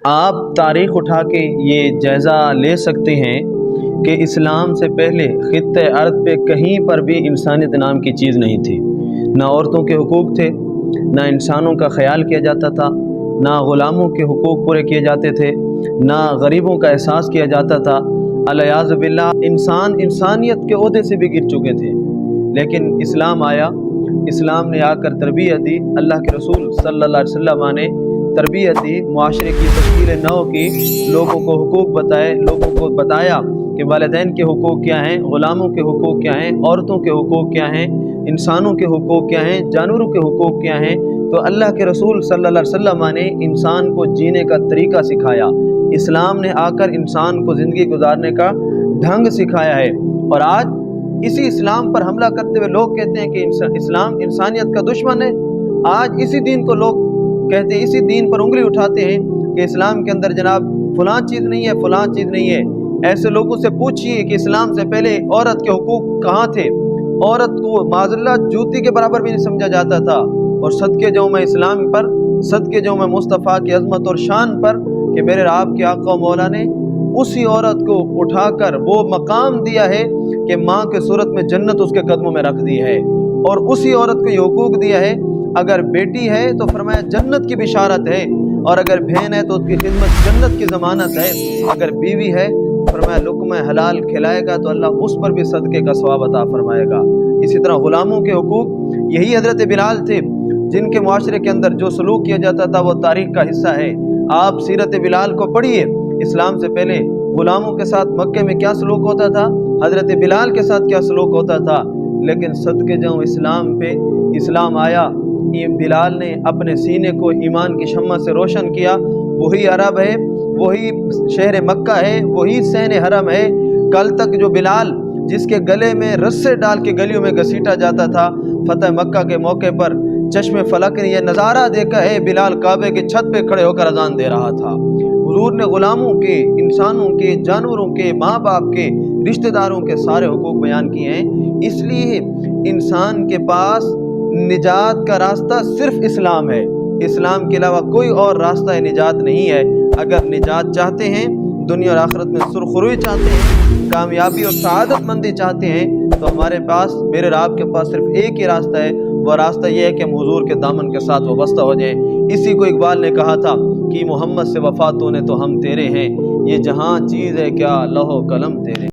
آپ تاریخ اٹھا کے یہ جائزہ لے سکتے ہیں کہ اسلام سے پہلے خطۂ ارض پہ کہیں پر بھی انسانیت نام کی چیز نہیں تھی۔ نہ عورتوں کے حقوق تھے، نہ انسانوں کا خیال کیا جاتا تھا، نہ غلاموں کے حقوق پورے کیے جاتے تھے، نہ غریبوں کا احساس کیا جاتا تھا۔ الیاذ باللہ انسانیت کے عہدے سے بھی گر چکے تھے۔ لیکن اسلام آیا، اسلام نے آ کر تربیت دی، اللہ کے رسول صلی اللہ علیہ وسلم نے تربیت دی، معاشرے کی تشکیل نو کی، لوگوں کو حقوق بتائے، لوگوں کو بتایا کہ والدین کے حقوق کیا ہیں، غلاموں کے حقوق کیا ہیں، عورتوں کے حقوق کیا ہیں، انسانوں کے حقوق کیا ہیں، جانوروں کے حقوق کیا ہیں۔ تو اللہ کے رسول صلی اللہ علیہ وسلم نے انسان کو جینے کا طریقہ سکھایا۔ اسلام نے آ کر انسان کو زندگی گزارنے کا ڈھنگ سکھایا ہے۔ اور آج اسی اسلام پر حملہ کرتے ہوئے لوگ کہتے ہیں کہ اسلام انسانیت کا دشمن ہے۔ آج اسی دین کو لوگ کہتے ہیں، اسی دین پر انگلی اٹھاتے ہیں کہ اسلام کے اندر جناب فلاں چیز نہیں ہے، فلاں چیز نہیں ہے۔ ایسے لوگوں سے پوچھئے کہ اسلام سے پہلے عورت کے حقوق کہاں تھے؟ عورت کو معاذ اللہ جوتی کے برابر بھی نہیں سمجھا جاتا تھا۔ اور صدقے جاؤں میں اسلام پر، صدقے جاؤں میں مصطفیٰ کی عظمت اور شان پر کہ میرے آپ کے آقا و مولا نے اسی عورت کو اٹھا کر وہ مقام دیا ہے کہ ماں کے صورت میں جنت اس کے قدموں میں رکھ دی ہے، اور اسی عورت کو یہ حقوق دیا ہے، اگر بیٹی ہے تو فرمایا جنت کی بشارت ہے، اور اگر بہن ہے تو اس کی خدمت جنت کی ضمانت ہے، اگر بیوی ہے فرمایا لقمہ حلال کھلائے گا تو اللہ اس پر بھی صدقے کا ثواب عطا فرمائے گا۔ اسی طرح غلاموں کے حقوق، یہی حضرت بلال تھے جن کے معاشرے کے اندر جو سلوک کیا جاتا تھا وہ تاریخ کا حصہ ہے۔ آپ سیرت بلال کو پڑھیے، اسلام سے پہلے غلاموں کے ساتھ مکے میں کیا سلوک ہوتا تھا، حضرت بلال کے ساتھ کیا سلوک ہوتا تھا۔ لیکن صدقے جاؤں اسلام پہ، اسلام آیا، بلال نے اپنے سینے کو ایمان کی شمع سے روشن کیا۔ وہی عرب ہے، وہی شہر مکہ ہے، وہی سین حرم ہے۔ کل تک جو بلال جس کے گلے میں رسے ڈال کے گلیوں میں گھسیٹا جاتا تھا، فتح مکہ کے موقع پر چشم فلک نے یہ نظارہ دیکھا ہے، بلال کعبے کے چھت پہ کھڑے ہو کر اذان دے رہا تھا۔ حضور نے غلاموں کے، انسانوں کے، جانوروں کے، ماں باپ کے، رشتہ داروں کے سارے حقوق بیان کیے ہیں۔ اس لیے انسان کے پاس نجات کا راستہ صرف اسلام ہے، اسلام کے علاوہ کوئی اور راستہ نجات نہیں ہے۔ اگر نجات چاہتے ہیں، دنیا اور آخرت میں سرخروئی چاہتے ہیں، کامیابی اور سعادت مندی چاہتے ہیں، تو ہمارے پاس، میرے اور آپ کے پاس صرف ایک ہی راستہ ہے۔ وہ راستہ یہ ہے کہ ہم حضور کے دامن کے ساتھ وابستہ ہو جائیں۔ اسی کو اقبال نے کہا تھا کہ محمد سے وفا تو نے تو ہم تیرے ہیں، یہ جہاں چیز ہے کیا لوح و قلم تیرے۔